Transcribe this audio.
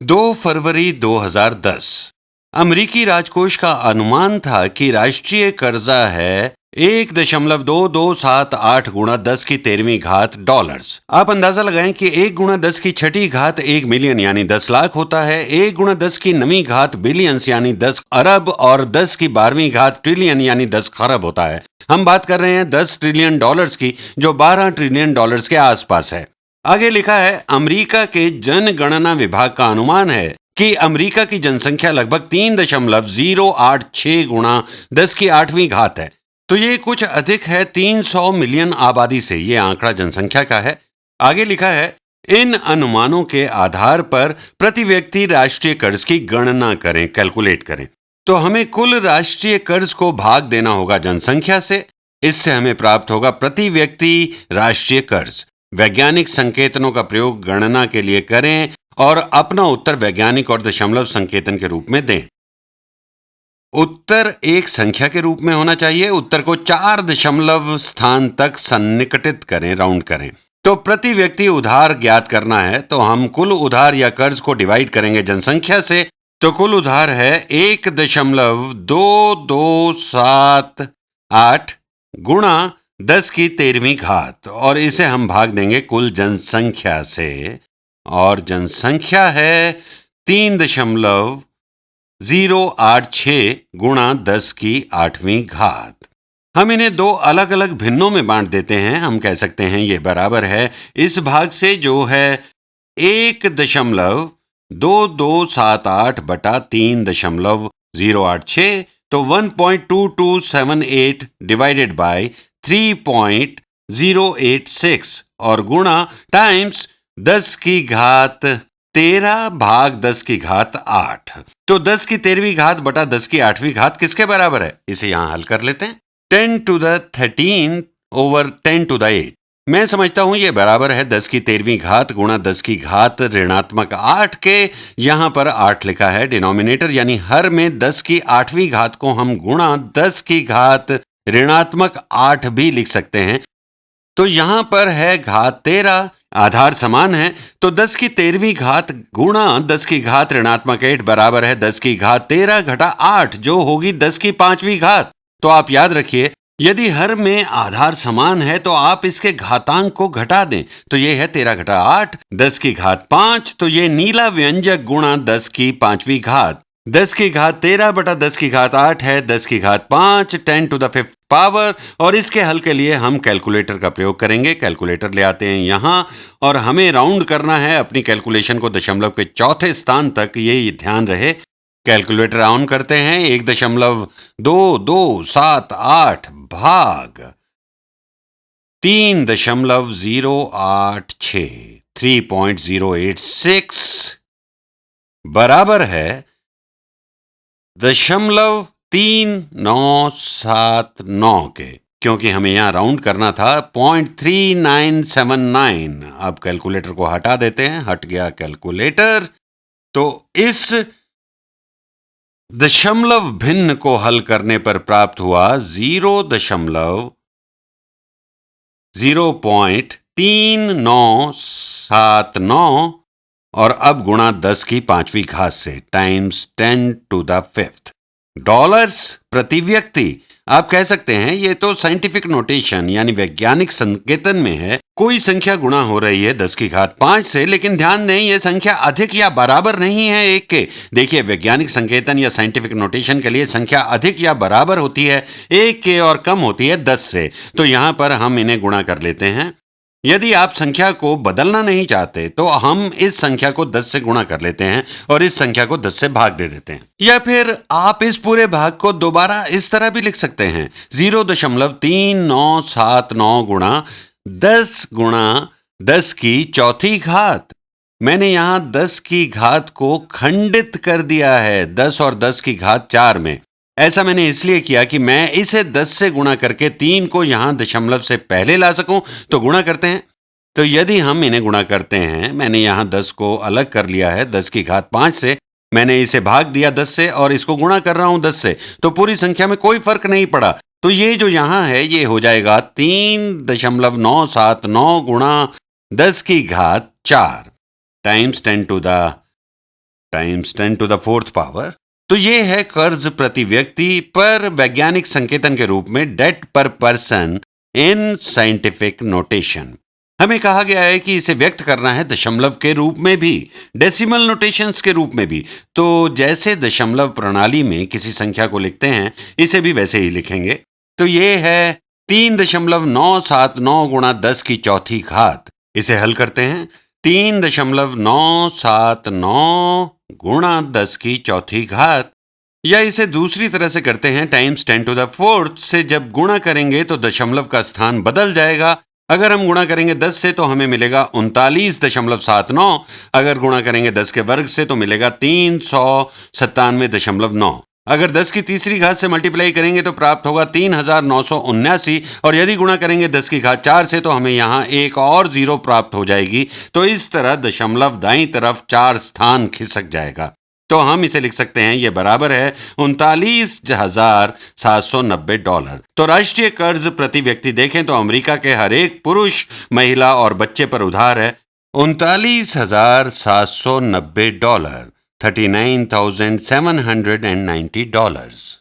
2 फरवरी 2010 अमेरिकी राजकोष का अनुमान था कि राष्ट्रीय कर्जा है 1.2278 गुणा 10 की 13वीं घात डॉलर्स। आप अंदाजा लगाएं कि 1 गुणा 10 की छठी घात 1 मिलियन यानी 10 लाख होता है। 1 गुणा 10 की 9वीं घात बिलियंस यानी 10 अरब और 10 की 12वीं घात ट्रिलियन यानी 10 खरब होता है। हम बात कर रहे हैं 10 ट्रिलियन डॉलर्स की, जो 12 ट्रिलियन डॉलर्स के आसपास है। आगे लिखा है, अमेरिका के जनगणना विभाग का अनुमान है कि अमेरिका की जनसंख्या लगभग 3.086 गुणा 10 की 8वीं घात है। तो ये कुछ अधिक है 300 मिलियन आबादी से। ये आंकड़ा जनसंख्या का है। आगे लिखा है, इन अनुमानों के आधार पर प्रति व्यक्ति राष्ट्रीय कर्ज की गणना करें, कैलकुलेट करें। तो हमें कुल राष्ट्रीय कर्ज को भाग देना होगा जनसंख्या से। इससे हमें प्राप्त होगा प्रति व्यक्ति राष्ट्रीय कर्ज। वैज्ञानिक संकेतनों का प्रयोग गणना के लिए करें और अपना उत्तर वैज्ञानिक और दशमलव संकेतन के रूप में दें। उत्तर एक संख्या के रूप में होना चाहिए। उत्तर को 4 दशमलव स्थान तक सन्निकटित करें, राउंड करें। तो प्रति व्यक्ति उधार ज्ञात करना है, तो हम कुल उधार या कर्ज को डिवाइड करेंगे जनसंख्या से। तो कुल उधार है 1.2278 गुणा 10 की 13वीं घात, और इसे हम भाग देंगे कुल जनसंख्या से, और जनसंख्या है 3.086 गुणा 10 की 8वीं घात। हम इन्हें दो अलग अलग भिन्नों में बांट देते हैं। हम कह सकते हैं ये बराबर है इस भाग से, जो है 1.2278 बटा 3.086, तो 1.2278 डिवाइडेड बाय 3.086 और गुणा टाइम्स 10 की घात 13 भाग 10 की घात 8। तो 10 की 13वीं घात बटा 10 की 8वीं घात किसके बराबर है? इसे यहां हल कर लेते हैं। 10 to the 13 over 10 to the 8। मैं समझता हूं ये बराबर है 10 की 13वीं घात गुणा 10 की घात ऋणात्मक 8 के। यहां पर 8 लिखा है डिनोमिनेटर, यानी हर में 10 की 8वीं घात को हम गुणा 10 की घात ऋणात्मक 8 भी लिख सकते हैं। तो यहां पर है घात 13, आधार समान है, तो 10 की 13वीं घात गुणा 10 की घात ऋणात्मक 8 बराबर है 10 की घात 13 घटा 8, जो होगी 10 की 5वीं घात। तो आप याद रखिए, यदि हर में आधार समान है तो आप इसके घातांक को घटा दें। तो ये है 13 घटा 8, 10 की घात 5, तो ये नीला व्यंजक गुणा 10 की 5वीं घात। 10 की घात 13 बटा 10 की घात 8 है 10 की घात 5, 10 to the 5th पावर। और इसके हल के लिए हम कैलकुलेटर का प्रयोग करेंगे। कैलकुलेटर ले आते हैं यहां, और हमें राउंड करना है अपनी कैलकुलेशन को दशमलव के चौथे स्थान तक, ये ध्यान रहे। कैलकुलेटर ऑन करते हैं। 1.2278 भाग 3.086 3.086 बराबर है 0.3979 के, क्योंकि हमें यहां राउंड करना था 0.3979। अब कैलकुलेटर को हटा देते हैं। हट गया कैलकुलेटर। तो इस दशमलव भिन्न को हल करने पर प्राप्त हुआ 0.3979, और अब गुणा 10 की 5वीं घात से times 10 to the 5th dollars प्रति व्यक्ति। आप कह सकते हैं ये तो साइंटिफिक नोटेशन यानी वैज्ञानिक संकेतन में है। कोई संख्या गुणा हो रही है 10 की घात 5 से, लेकिन ध्यान दें ये संख्या अधिक या बराबर नहीं है 1 के। देखिए, वैज्ञानिक संकेतन या साइंटिफिक नोटेशन के लिए संख्या अधिक या बराबर होती है 1 के और कम होती है 10 से। तो यहां पर हम इन्हें गुणा कर लेते हैं। यदि आप संख्या को बदलना नहीं चाहते तो हम इस संख्या को 10 से गुणा कर लेते हैं और इस संख्या को 10 से भाग दे देते हैं। या फिर आप इस पूरे भाग को दोबारा इस तरह भी लिख सकते हैं, 0.3979 गुणा 10 की चौथी घात। मैंने यहां 10 की घात को खंडित कर दिया है 10 और 10 की घात 4 में। ऐसा मैंने इसलिए किया कि मैं इसे 10 से गुणा करके 3 को यहां दशमलव से पहले ला सकूं। तो गुणा करते हैं। तो यदि हम इन्हें गुणा करते हैं, मैंने यहां 10 को अलग कर लिया है 10 की घात 5 से, मैंने इसे भाग दिया 10 से और इसको गुणा कर रहा हूं 10 से, तो पूरी संख्या में कोई फर्क नहीं पड़ा। तो ये जो यहां है ये हो जाएगा 3.979 गुणा 10 की घात 4 times 10 to the times 10 to the fourth power. तो ये है कर्ज प्रति व्यक्ति पर वैज्ञानिक संकेतन के रूप में डेट पर पर्सन इन साइंटिफिक नोटेशन। हमें कहा गया है कि इसे व्यक्त करना है दशमलव के रूप में भी, डेसिमल नोटेशंस के रूप में भी। तो जैसे दशमलव प्रणाली में किसी संख्या को लिखते हैं, इसे भी वैसे ही लिखेंगे। तो ये है 3.979 गुणा 10 की चौथी घात। इसे हल करते हैं। 3.979 गुणा 10 की चौथी घात, या इसे दूसरी तरह से करते हैं टाइम्स 10 to the fourth से। जब गुणा करेंगे तो दशमलव का स्थान बदल जाएगा। अगर हम गुणा करेंगे 10 से तो हमें मिलेगा 39.79। अगर गुणा करेंगे 10 के वर्ग से तो मिलेगा 397.9। अगर 10 की तीसरी घात से मल्टीप्लाई करेंगे तो प्राप्त होगा 3979। और यदि गुणा करेंगे 10 की घात 4 से तो हमें यहाँ एक और जीरो प्राप्त हो जाएगी। तो इस तरह दशमलव दाईं तरफ 4 स्थान खिसक जाएगा। तो हम इसे लिख सकते हैं, ये बराबर है $39,790। तो राष्ट्रीय कर्ज प्रति व्यक्ति देखें तो अमेरिका के हर एक पुरुष, महिला और बच्चे पर उधार है $39,790, $39,790।